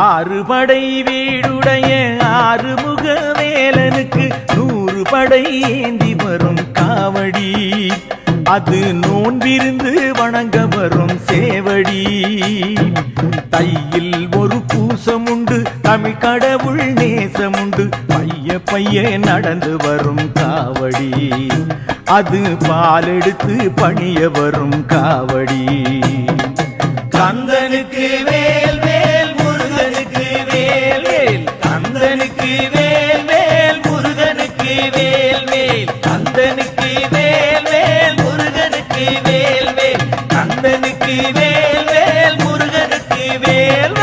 ஆறுபடை வீடுடைய ஆறுமுக வேலனுக்கு 100 படை ஏந்தி வரும் காவடி, அது நோன்பிருந்து வணங்க வரும் சேவடி. தையில் ஒரு பூசமுண்டு, தமிழ் கடவுள் நேசமுண்டு, பைய பைய நடந்து வரும் காவடி, அது பாலெடுத்து பணிய வரும் காவடி. கந்தனுக்கு வேல் வேல் முருகனுக்கு வேல் வேல், கந்தனுக்கு வேல் வேல் முருகனுக்கு வேல் வேல், கந்தனுக்கு வேல் வேல் முருகனுக்கு வேல் வேல், கந்தனுக்கு வேல் வேல் முருகனுக்கு வேல்.